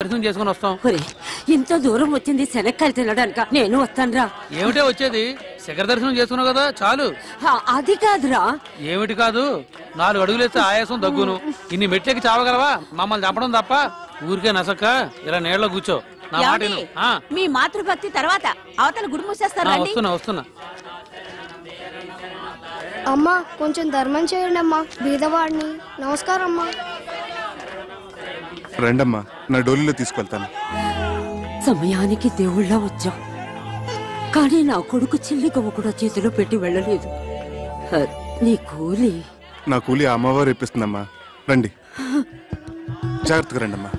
దర్శనం చేసుకుని వస్తాం. ఇంత దూరం వచ్చింది శనక్కాయలు తినడానిక? నేను వస్తానురా. ఏమిటే వచ్చేది? శిఖర దర్శనం చేసుకున్నావు కదా చాలు. అది కాదురా. ఏమిటి కాదు? 4 అడుగులేస్తే ఆయాసం దగ్గును. ఇన్ని మెట్లకి చావగలవా? మమ్మల్ని చంపడం తప్ప. ఊరికే నసక్క ఇలా నీళ్ళలో కూర్చో. నా మాట విను. మీ మాతృభక్తి తర్వాత అవతల గుడి మూసేస్తారా? వస్తున్నా. అమ్మా కొంచెం ధర్మం చేయండి అమ్మా, బీదవాడిని. నమస్కారం అమ్మా. రండమ్మా, నా డోలీలో తీసుకెళ్తాను. సమయానికి దేవుళ్ళ వచ్చా, కానీ నా కొడుకు చిల్లి గవ్వ కూడా చేతిలో పెట్టి వెళ్ళలేదు. నీ కూలి? నా కూలి అమ్మవారు ఇప్పిస్తుందమ్మా. రండి, జాగ్రత్తగా రండమ్మా.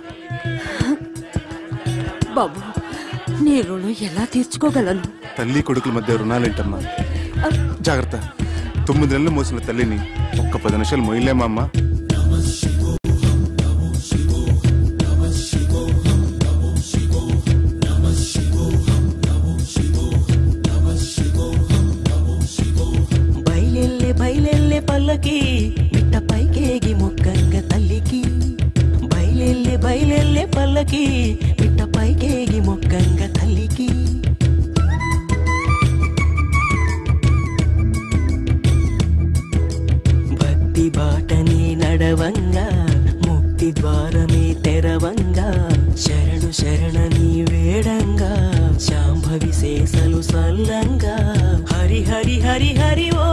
బాబు, నీ రుణం ఎలా తీర్చుకోగలను? తల్లి కొడుకుల మధ్య రుణాలేంటమ్మా? జాగ్రత్త. 9 నెలలు మోసిన తల్లిని ఒక్క 10 నిమిషాలు మోయలేమా అమ్మా? బయలెల్లే పల్లకి మిట్ట పైకేగి మొక్కంగ తల్లికి. బయలెల్లే పల్లకి మిట్ట పైకేగి మొక్కంగ తల్లికి. భక్తి బాటని నడవంగా ముక్తి ద్వారమే తెరవంగా. శరణు శరణని వేడంగా శాంభవి శేషలు సల్లంగా. హరి హరి హరి హరి ఓ.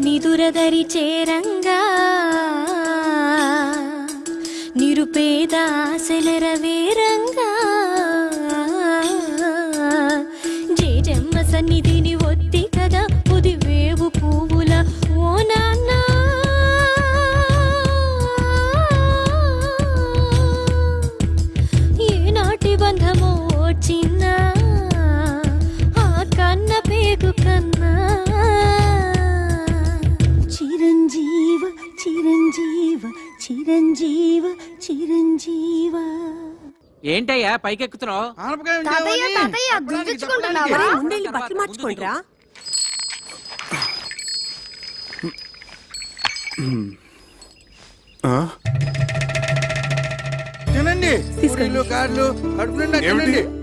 నిదురదరి చేరంగా నిరుపేద ఆశలరవేరంగా. జేజమ్మ సన్నిధిని ఒత్తి కదా పుదివేవు పువ్వుల ఓ నాన్న. ఏనాటి బంధమో చిన్న ఆ కన్న పేగు కన్నా. చిరంజీవ చిరంజీవ చిరంజీవ చిరంజీవ. ఏంటయ్యా పైకెక్కుతున్నావు? బట్టలు మార్చుకోండిరా.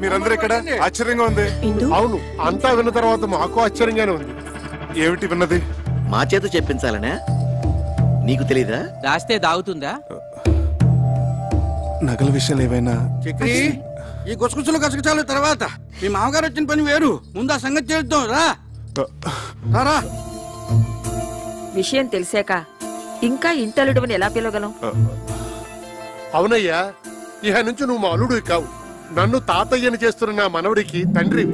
మీరందరూ ఇక్కడ? ఆశ్చర్యంగా ఉంది. అవును, అంతా విన్న తర్వాత మాకు ఆశ్చర్యంగానే ఉంది. ఏమిటి విన్నది? మా చేత చెప్పించాలనే నీకు తెలీదా? రాస్తే దాగుతుందా? నగల విషయాలు ఏవైనా? ఈ గుసగుసలు గసగసాలు తర్వాత మీ మామగారు వచ్చిన పని వేరు. ముందు ఆ సంగతి చేద్దాం. రా. విషయం తెలిసాక ఇంకా ఇంటలుడువని ఎలా పిలవగలం? అవునయ్యా, ఇహ నుంచి నువ్వు మా అల్లుడు కావు, నన్ను తాతయ్యని చేస్తున్న నా మనవడికి తండ్రి.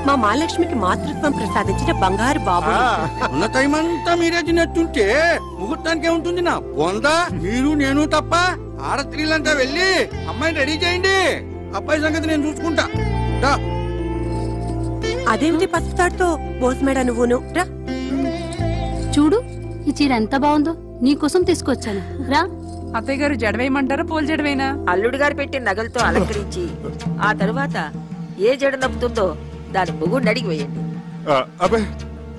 మా మహాలక్ష్మికి మాతృత్వం ప్రసాదించిన బంగారు బాబు. ఉన్న టైం అంతా మీరే తినట్టుంటే ముహూర్తానికే ఉంటుంది. నా వందా మీరు నేను తప్ప ఆడస్త్రీలంతా వెళ్ళి అమ్మాయిని రెడీ చేయండి. అబ్బాయి సంగతి నేను చూసుకుంటా. అదేమిటి పసుపుతాడుతో పోసమేడా నువ్వును? రా చూడు, ఈ చీర ఎంత బాగుందో, నీకోసం తీసుకొచ్చాను. రా. అత్తయ్య గారు జడవేయమంటారా పూల జడవేనా? అల్లుడు గారు పెట్టిన నగలతో అలంకరించి ఆ తరువాత ఏ జడ నప్పుతుందో దాని మొగుడిని అడిగి వేయండి. అబ్బే,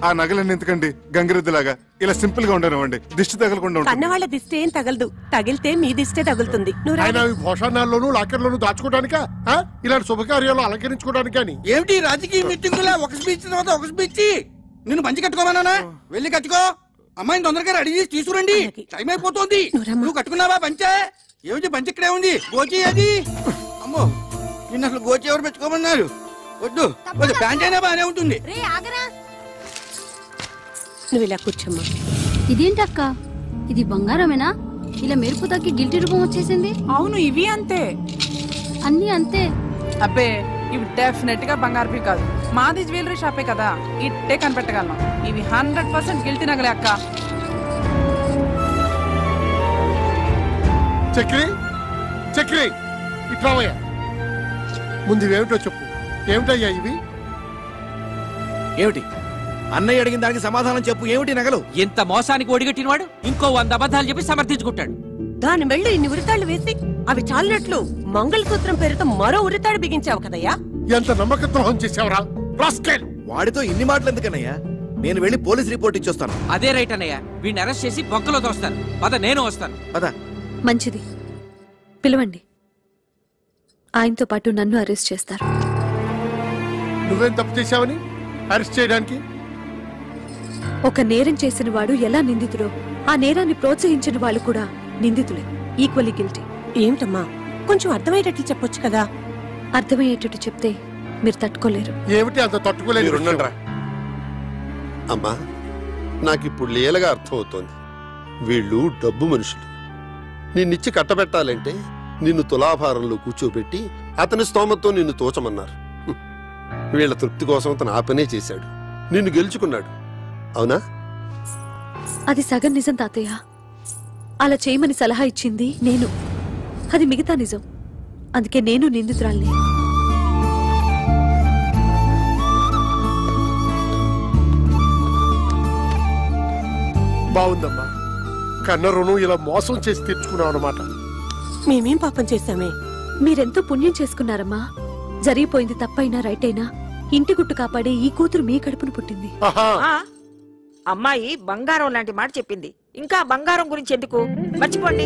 ఆ నగలన్నీ ఎందుకండి? గంగిరెద్దులాగా ఇలా సింపుల్ గా ఉండనివ్వండి. దిష్టి తగలకుండా ఉంటుంది. కన్నవాళ్ళ దిష్టి ఏం తగలదు, తగిలితే మీ దిష్టే తగులుతుంది. భోషణాల్లోనూ లాకర్లోనూ దాచుకోవడానికా, ఇలాంటి శుభకార్యాలు అలంకరించుకోవడానికి? అని ఏమిటి రాజకీయ మీటింగులా ఒక స్పీచ్ తర్వాత ఒక స్పీచ్? నిన్ను మంచి కట్టుకోమన్నానా? వెళ్ళి కట్టుకో. అమ్మాయిని తొందరగా రెడీ చేసి తీసుకురండి, టైం అయిపోతుంది. నువ్వు కట్టుకున్నావా పంచే? ఏమిటి పంచ ఇక్కడే ఉంది, గోచి అది. అమ్మో, నిన్ను అసలు గోచి ఎవరు పెట్టుకోమన్నారు? వద్దు, ప్యాంట్ అయినా బాగానే ఉంటుంది. నువ్వు ఇలా కూర్చోమ్మా. ఇదేంటక్క, ఇది బంగారమేనా? ఇలా మెరుపు తగ్గి గిల్టీ రూపం వచ్చేసింది. అవును, ఇవి అంతే, అన్ని అంతే. అబ్బే, ఇవి డెఫినెట్ గా బంగారు కాదు. మాది జ్యువెలరీ షాపే కదా, ఇట్టే కనిపెట్టగలను. ఇవి 100% గిల్టీ నగలే అక్క. చక్రి చక్రి ఇట్రావయ్యా. ముందు ఇవేమిటో చెప్పు. ఏమిటయ్యా ఇవి? ఏమిటి అన్నయ్య అడిగిన దానికి సమాధానం చెప్పు. ఏమిటి నగలు? ఇంత మోసానికి ఒడిగట్టినవాడు ఇంకో 100 అబద్ధాలు చెప్పి సమర్థించుకుంటాడు. దాని మెళ్ళు ఇన్ని ఉరితాళ్లు వేసి అవి చాలినట్లు మంగళసూత్రం పేరుతో మరో ఉరితాడు బిగించావు కదయ్యా. ఎంత నమ్మక ద్రోహం చేసావురా రాస్కెల్. వాడితో ఇన్ని మాటలు ఎందుకన్నయ్యా? నేను వెళ్ళి పోలీస్ రిపోర్ట్ ఇచ్చొస్తాను. అదే రైట్ అన్నయ్య. వీడిని అరెస్ట్ చేసి బొక్కలో తోస్తాను. పద, నేను వస్తాను. పద. మంచిది, పిలవండి. ఆయనతో పాటు నన్ను అరెస్ట్ చేస్తారు. నువ్వేం తప్పు చేశావని అరెస్ట్ చేయడానికి? ఒక నేరం చేసిన వాడు ఎలా నిందితుడో ఆ నేరాన్ని ప్రోత్సహించిన వాళ్ళు కూడా నిందితులే, ఈక్వల్లీ గిల్టీ. ఏమిటమ్మా, కొంచెం అర్థమయ్యేటట్లు చెప్పొచ్చు కదా. అర్థమయ్యేటట్టు చెప్తే మీరు తట్టుకోలేరు. ఏమిటి అంత తట్టుకోలేరు? అమ్మా, నాకిప్పుడు లీలగా అర్థమవుతోంది. వీళ్ళు డబ్బు మనుషులు. నిన్నిచ్చి కట్టబెట్టాలంటే నిన్ను తులాభారంలో కూర్చోబెట్టి అతని స్తోమతో నిన్ను తోచమన్నారు. వీళ్ళ తృప్తి కోసం అతను ఆ పనే చేశాడు. నిన్ను గెలుచుకున్నాడు. అవునా? అది సగం నిజం తాతయ్య. అలా చేయమని సలహా ఇచ్చింది నేను. అది మిగతా నిజం. అందుకే నేను నిందితురాల్ని. బాగుందమ్మా. కన్న రుణం ఇలా మోసం చేసి తెచ్చుకున్నావు అన్నమాట. మేమేం పాపం చేశామే? మీరెంతో పుణ్యం చేసుకున్నారమ్మా. జరిగిపోయింది తప్పైనా రైట్ అయినా ఇంటి గుట్టు కాపాడే ఈ కూతురు మీ కడుపును పుట్టింది. అమ్మాయి బంగారం లాంటి మాట చెప్పింది. ఇంకా బంగారం గురించి ఎందుకు? మర్చిపోండి.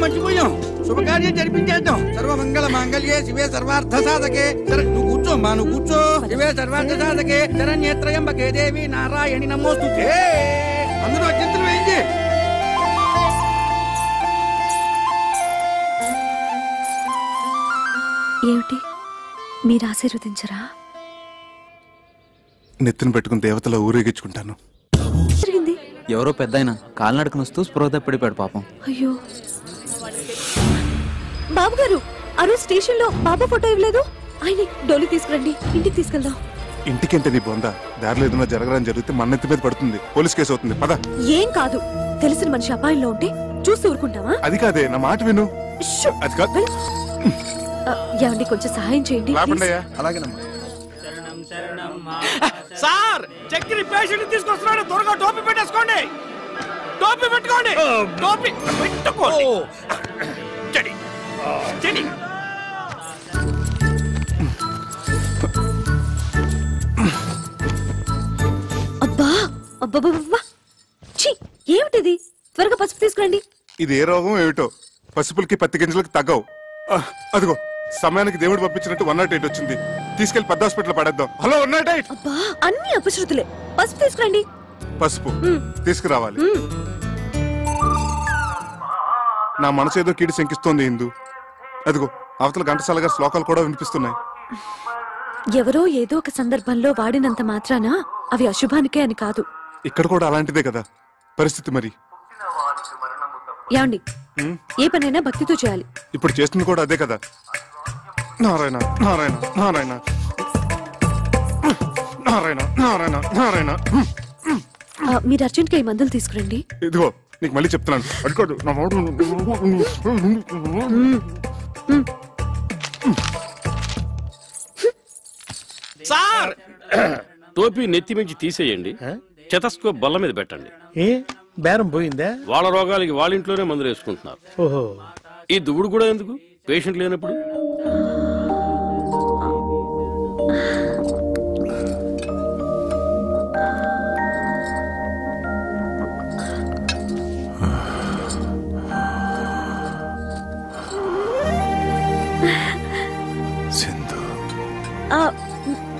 మర్చిపోయాం. శుభకార్యం జరిపించేద్దాం. సర్వమంగళ మాంగళ్యే శివే సర్వార్థ సాధకే. నువ్వు కూర్చోమ్మా, నువ్వు కూర్చో. శివే సర్వార్థ సాధకే శరణ్యేత్రయంబకే దేవి నారాయణి నమోస్తుతే. అందరూ అత్యంతలు వేయించి. ఏమిటి, మీరు ఆశీర్వదించరా? నెత్తిన పెట్టుకుని దేవతలా ఊరేగించుకుంటాను. ఎవరో పెద్దాయన కాలినడకను వస్తూ స్పృహ తప్పిడిపాడు పాపం. అయ్యో బాబు గారు, ఆ రోజు స్టేషన్ లో బాబా ఫోటో ఇవ్వలేదు. ఆయన డోలి తీసుకురండి, ఇంటికి తీసుకెళ్దాం. ఇంటికంటే నీ బొంద. దారిలో ఏదైనా జరగడం జరిగితే మన నెత్తి మీద పడుతుంది, పోలీస్ కేసు అవుతుంది. పద. ఏం కాదు, తెలిసిన మనిషి అపాయంలో ఉంటే చూసి ఊరుకుంటావా? అది కాదే, నా మాట విను. అది కాదు. ఏమండి, కొంచెం సహాయం చేయండి. అలాగేనమ్మా. సార్, చక్కెర పేషెంట్ తీసుకొస్తున్నాడు. త్వరగా టోపీ పెట్టేసుకోండి. టోపీ పెట్టుకోండి. టోపీ పెట్టుకోండి. చెడి చెడి. అబ్బా అబ్బా, ఏమిటిది? త్వరగా పసుపు తీసుకురండి. ఇది ఏ రోగం ఏమిటో, పసుపులకి పత్తి గింజలకి తగ్గవు. అదిగో సమయానికి దేవుడు పంపించినట్టు 108 వచ్చింది. తీసుకెళ్లి పెద్ద హాస్పిటల్ పడేద్దాం. హలో 108. అబ్బా, అన్ని అపశృతులే. పసుపు తీసుకురండి. పసుపు తీసుకురావాలి. నా మనసు ఏదో కీడి శంకిస్తోంది ఇందు. అదిగో అవతల ఘంటసాల గారి శ్లోకాలు కూడా వినిపిస్తున్నాయి. ఎవరో ఏదో ఒక సందర్భంలో వాడినంత మాత్రాన అవి అశుభానికే అని కాదు. ఇక్కడ కూడా అలాంటిదే కదా పరిస్థితి. మరి యాండి, ఏ పనైనా భక్తితో చేయాలి. ఇప్పుడు చేస్తుంది కూడా అదే కదా. నారాయణ నారాయణ నారాయణ నారాయణ నారాయణ నారాయణ. మీరు అర్జెంట్గా ఈ మందులు తీసుకురండి. ఇదిగో నీకు మళ్ళీ చెప్తున్నాను. అడుకోడు నా సార్, టోపీ నెత్తి మించి తీసేయండి. చెతస్కోప్ బల్ల మీద పెట్టండి. ఏ బేరం పోయిందా? వాళ్ళ రోగాలకి వాళ్ళ ఇంట్లోనే మందులు వేసుకుంటున్నారు. ఓహో, ఈ దువ్వుడు కూడా ఎందుకు పేషెంట్ లేనప్పుడు?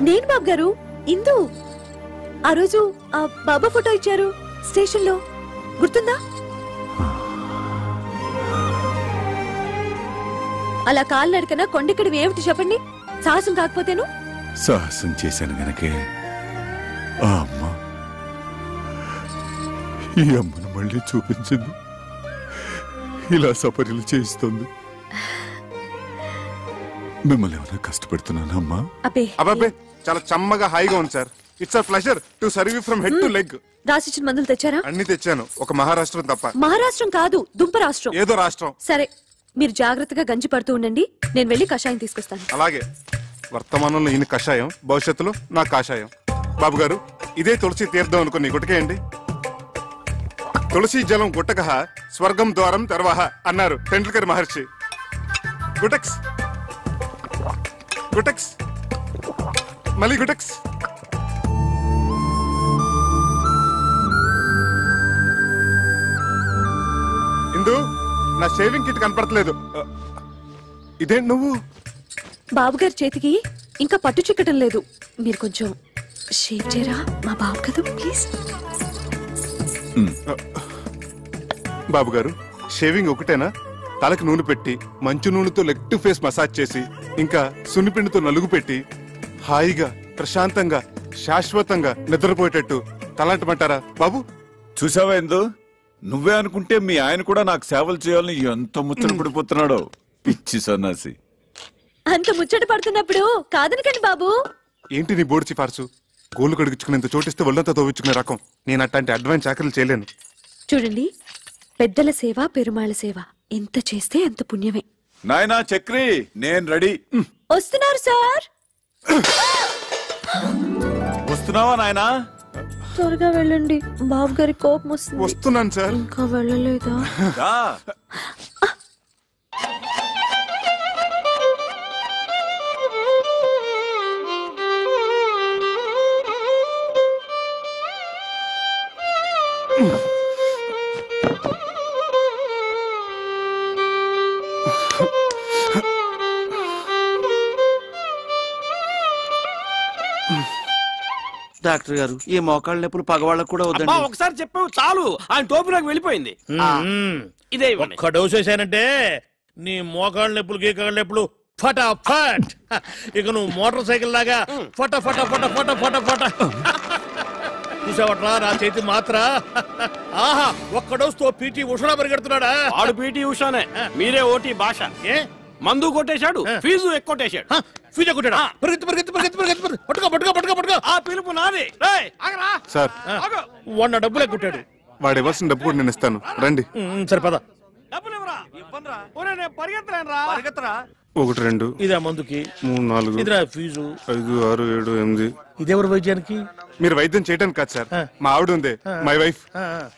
నేను బాబు గారు, ఇందు. ఆ రోజు బాబా ఫోటో ఇచ్చారు స్టేషన్ లో, గుర్తుందా? అలా కాలు నడకన కొండెక్కడి ఏమిటి చెప్పండి? సాహసం కాకపోతేను? సాహసం చేశాను గనకే ఆ అమ్మ ఈ అమ్మను మళ్ళీ చూపించింది. ఇలా సపర్యలు చేయిస్తుంది. మిమ్మల్ని ఏమైనా కష్టపెడుతున్నానా అమ్మా? అబ్బాబే చాలా చమ్మగా హాయిగా ఉంది sir. It's a pleasure to serve you from head to leg. రాసిచ్చిన మందులు తెచ్చారా? అన్ని తెచ్చాను, ఒక మహారాష్ట్రం తప్ప. మహారాష్ట్రం కాదు, దుంప రాష్ట్రం. ఏదో రాష్ట్రం. సరే, మీరు జాగ్రత్తగా గంజి పడుతూ ఉండండి, నేను వెళ్ళి కషాయం తీసుకొస్తాను. అలాగే. వర్తమానంలో ఈయన కషాయం, భవిష్యత్తులో నా కాషాయం. బాబు గారు, ఇదే తులసి తీర్థం అనుకుని గుటకేయండి. తులసి జలం గుట్టక స్వర్గం ద్వారం తెరవహ అన్నారు టెండూల్కర్ మహర్షి. గుటక్స్ గుటక్స్ మళ్ళీ గుటక్స్. ఇందు, నా షేవింగ్ కిట్ కనపడట్లేదు. ఇదేంటి నువ్వు? బాబుగారి చేతికి ఇంకా పట్టు చిక్కటం లేదు, మీరు కొంచెం షేవ్ చేయరా? మా బాబు కదా, ప్లీజ్. బాబు గారు, షేవింగ్ ఒకటేనా? తలకు నూనె పెట్టి మంచు నూనెతో లెగ్ టు ఫేస్ మసాజ్ చేసి ఇంకా సున్నిపిండితో నలుగు పెట్టి హాయిగా ప్రశాంతంగా శాశ్వతంగా నిద్రపోయేటట్టు తలంటమంటారా బాబు? చూసావా ఎందు, నువ్వే అనుకుంటే మీ ఆయన కూడా నాకు సేవలు చేయాలని ఎంత ముచ్చట పడిపోతున్నాడో. పిచ్చి సన్నాసి. అంత ముచ్చట పడుతున్నప్పుడు కాదనకండి బాబు. ఏంటి నీ బోర్డు సిఫార్సు? గోళ్ళు కడుగుచ్చుకునేంత చోటిస్తే ఒళ్ళంతా తోవించుకునే రకం. నేను అట్లాంటి అడ్వాన్స్ చాకరీలు చేయలేను. చూడండి, పెద్దల సేవ పెరుమాళ సేవ ఎంత చేస్తే అంత పుణ్యమే. నాయనా చక్రి, నేను రెడీ. వస్తున్నారు సార్. వస్తున్నావా నాయనా? త్వరగా వెళ్ళండి, బాబు గారి కోపం వస్తుంది. వస్తున్నాను సార్. ఇంకా వెళ్ళలేదా? డాక్టర్ గారు, ఈ మోకాళ్ళ నొప్పులు పగవాళ్ళకు కూడా వద్దండి. ఒకసారి చెప్పావు చాలు, ఆయన టోపీ నాకు వెళ్ళిపోయింది. ఇదే ఒక్క డోస్ వేసానంటే నీ మోకాళ్ళ నొప్పులు గీకాళ్ళ నొప్పులు ఫటాఫట్. ఇక నువ్వు మోటార్ సైకిల్ లాగా ఫట ఫట ఫట ఫట ఫట ఫట. చూసావట్రా నా చేతి మాత్ర. ఆహా, ఒక్క డోస్ తో పీటీ ఉషా పరిగెడుతున్నాడా? ఆడు పీటీ ఉషానే, మీరే ఓటీ భాష. మందు కొట్టేశాడు, ఫీజు ఎక్కువ. ఫీజు కొట్టాడా? పరిగెత్తు పరిగెత్తు పరిగెత్తు పరిగెత్తు, పట్టుకో పట్టుకో పట్టుకో పట్టుకో. ఆ పిలుపు నాది. సార్, వాడు నా డబ్బులే కొట్టాడు. వాడు ఇవ్వాల్సిన డబ్బు కూడా నేను ఇస్తాను, రండి. సరిపదా. 1 2 ఇదా మందుకి, 3 4 ఇదిరా ఫీజు, 5 6 7 8. ఇదెవరు వైద్యానికి? మీరు వైద్యం చేయడానికి కాదు సార్, మా ఆవిడ ఉంది, మై వైఫ్.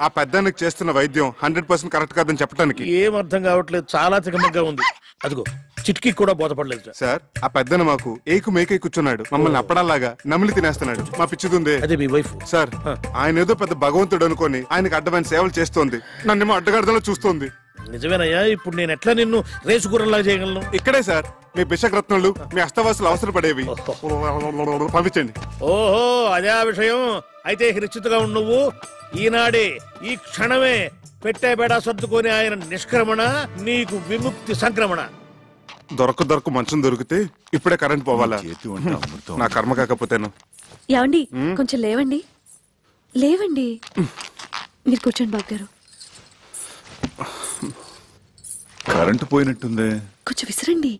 ఆ పెద్దానికి చేస్తున్న వైద్యం 100% కరెక్ట్ కాదని చెప్పడానికి. ఏం అర్థం కావట్లేదు, చాలా తికమగ్గా ఉంది. అదిగో చిట్కి కూడా బోధపడలేదు సార్. ఆ పెద్దన మాకు ఏకు మేకై కూర్చున్నాడు, మమ్మల్ని అప్పడాలాగా నమిలి తినేస్తున్నాడు. మా పిచ్చిదుందే అదే మీ వైఫ్ సార్. ఆయన ఏదో పెద్ద భగవంతుడు అనుకొని ఆయనకు అడ్డమైన సేవలు చేస్తోంది, నన్నేమో అడ్డగడదలో చూస్తోంది. నిజమేనయ్యా, ఇప్పుడు నేను ఎట్లా నిన్ను రేసు గుర్రంలాగా చేయగలను? ఇక్కడే సార్ మీ బిషగ్రత్నాలు, మీ అస్తవాసులు అవసరపడేవి. పంపించండి. ఓహో, అదే ఆ విషయం. అయితే నిశ్చితగా ఉండు నువ్వు. ఈనాడే ఈ క్షణమే పెట్టే బేడా సర్దుకొని ఆయన నిష్క్రమణ, నీకు విముక్తి సంక్రమణ. దొరక మంచం దొరికితే ఇప్పుడే కరెంట్ పోవాలా? నా కర్మ కాకపోతేను. ఏమండి, కొంచెం లేవండి, లేవండి. మీరు కూర్చోండి బాబు గారు. కరెంటు పోయినట్టుందే, కొంచెం విసిరండి.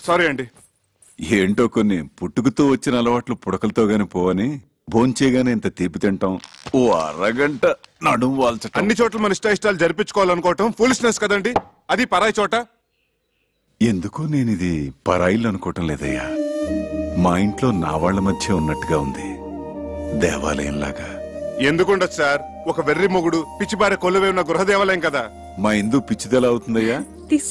సారీ అండి. ఏంటో కొన్ని పుట్టుకతో వచ్చిన అలవాట్లు పుడకలతో గాని పోవని, భోంచేగానే ఇంత తీపి తింటాం, ఓ అరగంట నడుము వాల్చటం. అన్ని చోట్ల మన ఇష్టాలు జరిపించుకోవాలనుకోవటం ఫూలిష్నెస్ కదండి. అది పరాయి చోట. ఎందుకో నేను ఇది పరాయిలు అనుకోవటం లేదయ్యా. మా ఇంట్లో నా వాళ్ల మధ్య ఉన్నట్టుగా ఉంది, దేవాలయంలాగా. ఎందుకుండదు సార్, ఒక వెర్రి మొగుడు పిచ్చిబారే కొలువే ఉన్న గృహదేవాలయం కదా. మా ఇందు పిచ్చిదెలా అవుతుందయ్యా?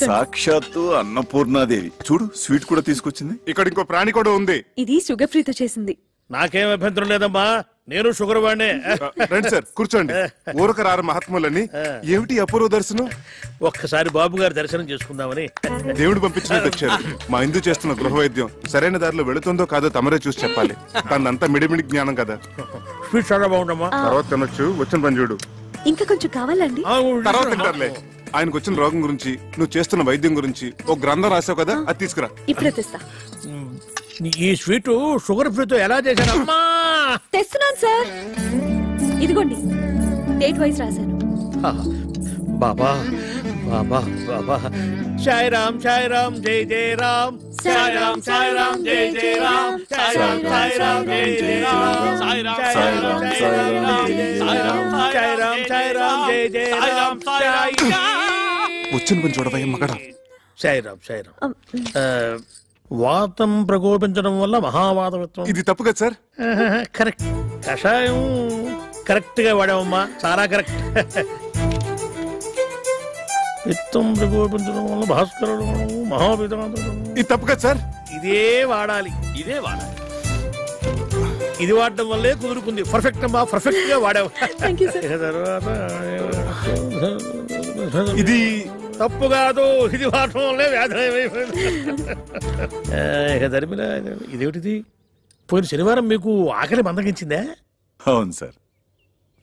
సాక్షాత్తు అన్నపూర్ణాదేవి. చూడు, స్వీట్ కూడా తీసుకొచ్చింది. ఇక్కడ ఇంకో ప్రాణి కూడా ఉంది. ఇది షుగర్ ఫ్రీతో చేసింది. నాకేం అభ్యంతరం లేదమ్మా, నేను షుగర్ వాడినే. రండి సార్, కూర్చోండి. ఊరక రారు మహాత్ములని. ఏమిటి అపూర్వ దర్శనం? ఒక్కసారి బాబు గారి దర్శనం చేసుకుందామని దేవుడు పంపించినట్టు వచ్చారు. మా ఇందు చేస్తున్న గృహ వైద్యం సరైన దారిలో వెళుతుందో కాదో తమరే చూసి చెప్పాలి. తనంతా మిడిమిడి జ్ఞానం కదా. స్వీట్ చాలా బాగుండమ్మా. తర్వాత తినొచ్చు, వచ్చిన పని చూడు. ఇంకా కొంచెం కావాలండి? తర్వాత తింటారులే. ఆయనకు వచ్చిన రోగం గురించి, నువ్వు చేస్తున్న వైద్యం గురించి ఒక గ్రంథం రాసావు కదా, అది తీసుకురా. ఇప్పుడే తెస్తా. ఈ స్వీట్ షుగర్ ఫ్రీతో ఎలా చేశానమ్మా? తెస్తున్నాను సార్, ఇదిగోండి, డేట్ వైజ్ రాశాను. బాబా, బాబా బాబా సాయి రామ్ జై జై రామ్ సాయి రామ్ జై జై రామ్ సాయి రామ్ జై జై రామ్ సాయి రామ్ జై జై రామ్ వచ్చిన పని చూడవయ్య మగడా. సాయి రామ్ వాతం ప్రకోపించడం వల్ల మహావాతవిత్వం. ఇది తప్పు కదా సార్? కరెక్ట్. కషాయం కరెక్ట్ గా వాడామమ్మా, చాలా కరెక్ట్. విత్తం ప్రకోపించడం వల్ల భాస్కరుడు మహావితం. ఇది తప్పు కదా సార్? ఇదే వాడాలి. ఇది వాడడం వల్లే కుదురుకుంది. పర్ఫెక్ట్ అమ్మా, పర్ఫెక్ట్ గా వాడావు. తర్వాత ఇది తప్పు కాదు, ఇది వాడటం వల్లే వ్యాధి. ఇదేమిటిది? పోయిన శనివారం మీకు ఆకలి మందగించిందా? అవును సార్,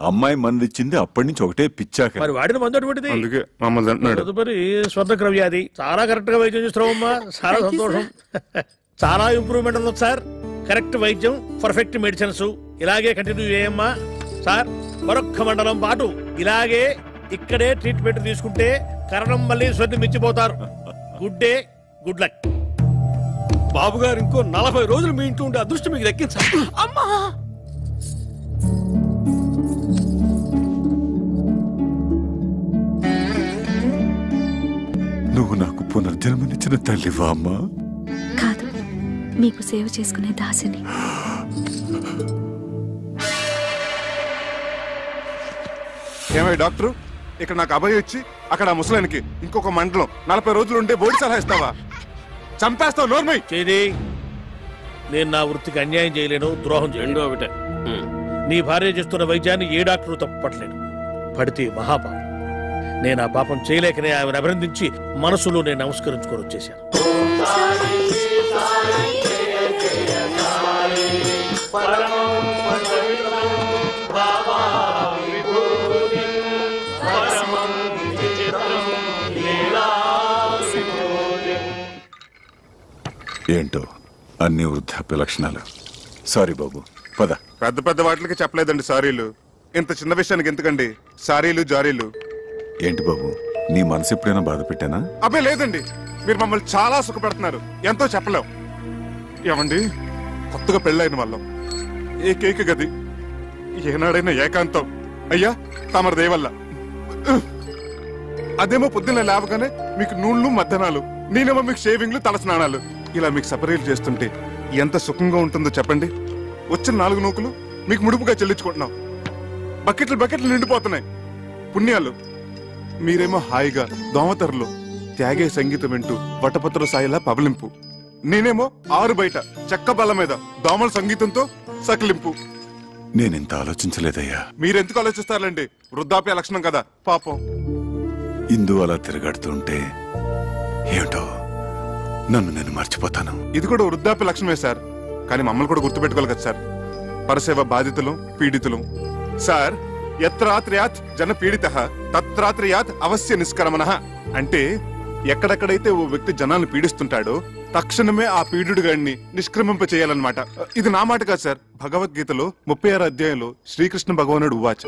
అమ్మాయి మంది ఇచ్చింది, అప్పటి నుంచి ఒకటే పిచ్చాక. మరి వాడిన మందు అటువంటిది. తదుపరి స్వర్ణక్రవ్యాధి. చాలా కరెక్ట్ గా వైద్యం చేస్తున్నావమ్మా, చాలా సంతోషం. చాలా ఇంప్రూవ్మెంట్ ఉంది సార్. కరెక్ట్ వైద్యం, పర్ఫెక్ట్ మెడిసిన్స్. ఇలాగే కంటిన్యూ చేయమ్మా సార్. మరొక్క మండలం పాటు ఇలాగే ఇక్కడే ట్రీట్మెంట్ తీసుకుంటే కరణం మళ్ళీ స్వర్ణి మించిపోతారు. Good day, good luck. బాబు గారు ఇంకో 40 రోజులు మీ ఇంట్లో ఉండే అదృష్టం మీకు దక్కించాలి. అమ్మా నువ్వు నాకు పునర్జన్మనిచ్చిన తల్లివా అమ్మా? కాదు, మీకు సేవ చేసుకునే దాసిని. ఏమై డాక్టరు, ఇక్కడ నాకు అభయం ఇచ్చి అక్కడ ముసలానికి ఇంకొక మండలం 40 రోజులు ఉండే బోడి సలహా ఇస్తావా? చంపేస్తావు. నోర్మై చేది. నేను నా వృత్తికి అన్యాయం చేయలేను, ద్రోహం చేయలేను. ఒకటే, నీ భార్య చేస్తున్న వైద్యాన్ని ఏ డాక్టరు తప్పట్లేదు. పడితే మహాపాపం. నేను ఆ పాపం చేయలేకనే ఆమెను అభినందించి మనసులో నేను నమస్కరించుకొని వచ్చేశాను. ఏంటో అన్ని వృద్ధాప్య లక్షణాలు. సారీ బాబు, పద. పెద్ద పెద్ద వాటికి చెప్పలేదండి సారీలు. ఇంత చిన్న విషయానికి ఎందుకండి సారీలు జారీలు? ఏంటి బాబు, నీ మనసు ఎప్పుడైనా బాధ పెట్టానా? అబ్బే లేదండి, మీరు మమ్మల్ని చాలా సుఖపెడుతున్నారు. ఎంతో చెప్పలేం. ఏమండి, కొత్తగా పెళ్ళైన వాళ్ళం, ఏకైక గది, ఏనాడైనా ఏకాంతం. అయ్యా తమరి దయవల్ల. అదేమో పొద్దున్న లేవగానే మీకు నూళ్ళు మద్దనాలు, నేనేమో మీకు షేవింగ్లు, తల స్నానాలు. ఇలా మీకు సపరేట్ చేస్తుంటే ఎంత సుఖంగా ఉంటుందో చెప్పండి. వచ్చిన 4 నూకులు మీకు ముడుపుగా చెల్లించుకుంటున్నాం. బకెట్లు నిండిపోతున్నాయి. పుణ్యాలు. మీరేమో హాయిగా దోమతరలో త్యాగే సంగీతం వింటూ వటపత్ర సాయిలా పబలింపు. నేనేమో ఆరు బయట చెక్క బల్ల మీద దోమల సంగీతంతో సకిలింపు. నేనెంత ఆలోచించలేదయ్యా. మీరెందుకు ఆలోచిస్తారండి? వృద్ధాప్య లక్షణం కదా పాపం. ఇందు అలా తిరగాడుతుంటే ఏమిటో నన్ను నేను మర్చిపోతాను. ఇది కూడా వృద్ధాప్య లక్షణమే సార్, కానీ మమ్మల్ని కూడా గుర్తుపెట్టుకోవాలి కదా సార్. పరసేవ బాధితులు, పీడితులు. సార్, యత్రాత్రయాత్ జన పీడిత తత్రాత్రయాత్ అవశ్య నిష్కరమణ. అంటే ఎక్కడెక్కడైతే ఓ వ్యక్తి జనాలను పీడిస్తుంటాడో తక్షణమే ఆ పీడుడు గాడిని నిష్క్రమింప చేయాలన్నమాట. ఇది నా మాట కాదు సార్, భగవద్గీతలో 36వ అధ్యాయంలో శ్రీకృష్ణ భగవానుడు ఉవాచ.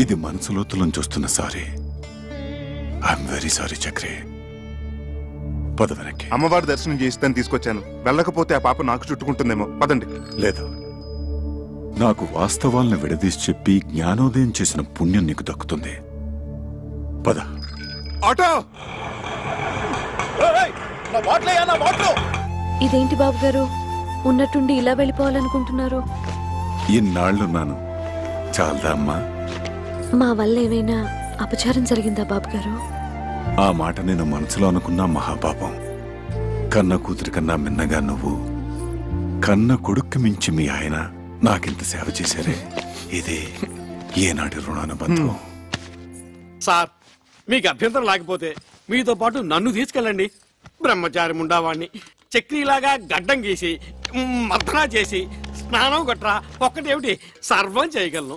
ఇది మనసులోతులను చూస్తున్న sorry. I'm very sorry Chakri. పద వెనక్కి. అమ్మవారి దర్శనం చేయిస్తాను తీసుకొచ్చాను. వెళ్ళకపోతే ఆ పాప నాకు చుట్టుకుంటుందేమో. పదండి. లేదు, నాకు వాస్తవాలను విడదీసి చెప్పి జ్ఞానోదయం చేసిన పుణ్యం నీకు దక్కుతుంది. పద. ఆటో. ఇదేంటి బాబు గారు, ఉన్నట్టుండి ఇలా వెళ్ళిపోవాలనుకుంటున్నారు? ఇన్నాళ్లున్నాను, చాలదా అమ్మా? మా వల్ల ఏమైనా అపచారం జరిగిందా బాబు గారు? ఆ మాట నేను మనసులో అనుకున్నా మహాపాపం. కన్న కూతురి కన్నా మిన్నగా నువ్వు, కన్న కొడుక్కి మించి మీ ఆయన నాకింత సేవ చేశారే. ఇది ఏనాటి రుణానుబంధం. సార్, మీకు అభ్యంతరం లేకపోతే మీతో పాటు నన్ను తీసుకెళ్ళండి. బ్రహ్మచారి ముండావాణ్ణి చక్రీలాగా గడ్డం గీసి మర్దనా చేసి స్నానం గట్రా ఒక్కటేమిటి సర్వం చేయగలను.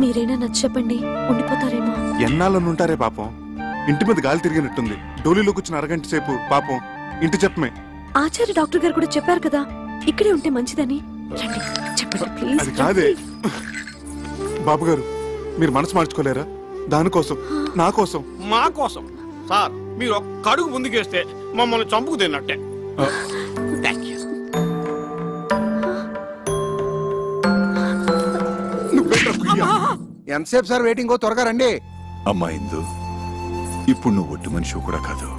మీరైనా నచ్చ చెప్పండి, ఉండిపోతారేమో. ఎన్నాళ్ళనుంటారే పాపం. ఇంటి మీద గాలి తిరిగినట్టుంది. డోలీలోకి వచ్చిన అరగంట సేపు పాపం ఇంటి చెప్పమే. ఆచార్య డాక్టర్ గారు కూడా చెప్పారు కదా ఇక్కడే ఉంటే మంచిదని. రండి, చెప్పండి ప్లీజ్. అది కాదే బాబు గారు, మీరు మనసు మార్చుకోలేరా? దానికోసం, నా కోసం. మా కోసం సార్ మీరు ఒక్క అడుగు ముందుకేస్తే మమ్మల్ని చంపుకు తిన్నట్టే. ఎంతసేపు సార్ వెయిటింగ్? త్వరగా రండి. అమ్మా ఇందు, ఇప్పుడు నువ్వు ఒట్టి మనిషి కూడా కాదు.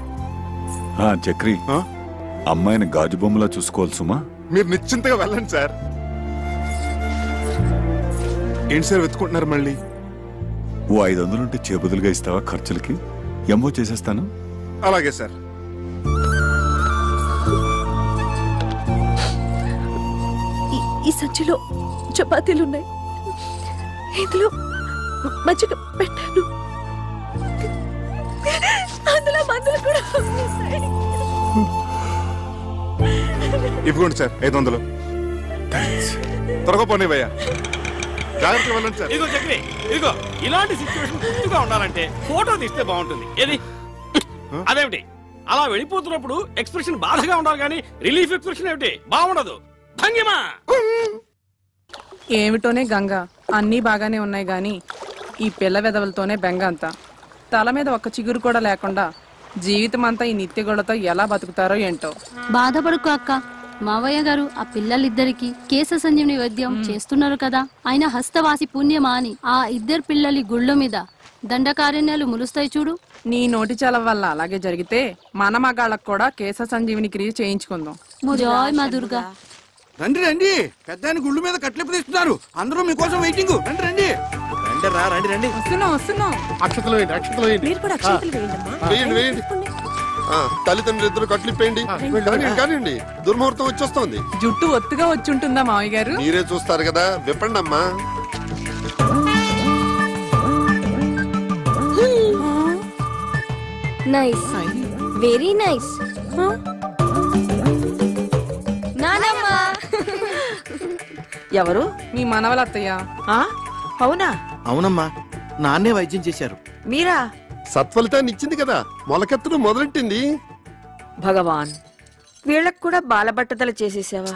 చక్రి, అమ్మాయిని గాజు బొమ్మలా చూసుకోవాలి సుమా. మీరు నిశ్చింతగా వెళ్ళండి సార్. ఏంటి సార్ వెతుకుంటున్నారు మళ్ళీ? ఓ 500 ఉంటే చేబదులుగా ఇస్తావా? ఖర్చులకి ఎంఓ చేసేస్తాను. అలాగే సార్. ఈ సంచిలో చపాతీలున్నాయి, ఇందులో మజ్జిగ పెట్టాను, అందులో మందులు కూడా ఉన్నాయి. ఇవ్వండి సార్ 500. త్వరగా పోనీ భయ్యా. జాగ్రత్తగా వెళ్ళండి సార్. ఇదిగో చక్రి, ఇదిగో ఇలాంటి సిచ్యువేషన్ గుర్తుగా ఉండాలంటే ఫోటో తీస్తే బాగుంటుంది. ఏది అదేమిటి అలా వెళ్ళిపోతున్నప్పుడు ఎక్స్ప్రెషన్ బాధగా ఉండాలి కానీ రిలీఫ్ ఎక్స్ప్రెషన్ ఏమిటి బాగుండదు. భంగిమా ఏమిటోనే గంగ, అన్నీ బాగానే ఉన్నాయి గాని ఈ పిల్ల వెదవులతోనే బెంగ అంతా. తల మీద ఒక్క చిగురు కూడా లేకుండా జీవితం అంతా ఈ నిత్యగొడతో ఎలా బతుకుతారో ఏంటో. బాధపడుకో అక్క, మావయ్య గారు ఆ పిల్లలిద్దరికి కేశ సంజీవని వైద్యం చేస్తున్నారు కదా. ఆయన హస్తవాసి పుణ్యమా అని ఆ ఇద్దరు పిల్లలి గుళ్ళ మీద దండకారణ్యాలు ములుస్తాయి చూడు. నీ నోటి చల వల్ల అలాగే జరిగితే మన మగాళ్ళకు కూడా కేశ సంజీవిని క్రియ చేయించుకుందాం. జై మా దుర్గా. రండి రండి, పెద్ద గుళ్ళు మీద కట్లెప్పు తీస్తున్నారు. అందరూ మీకోసం వెయిటింగ్. రండి రండి. రండి రండి. వస్తున్నాం. అక్షతలు వేయండి, అక్షతలు వేయండి. మీరు కూడా అక్షతలు వేయండి. వేయండి వేయండి. తల్లిదండ్రులు ఇద్దరు కట్లిప్పేయండి. కానివ్వండి, దుర్ముహూర్తం వచ్చేస్తోంది. జుట్టు ఒత్తుగా వచ్చుంటుందా మావయ్య గారు? మీరే చూస్తారు కదా, విప్పండి అమ్మా. Nice, very nice. నానమ్మా. ఎవరు? మీ మనవలత్తయ్య. అవునా? అవునమ్మా, నాన్నే వైద్యం చేశారు. మీరా? సత్ఫలితాన్ని ఇచ్చింది కదా, మొలకెత్తడం మొదలెట్టింది. భగవాన్, వీళ్ళకు కూడా బాలబట్టతలు చేసేసావా?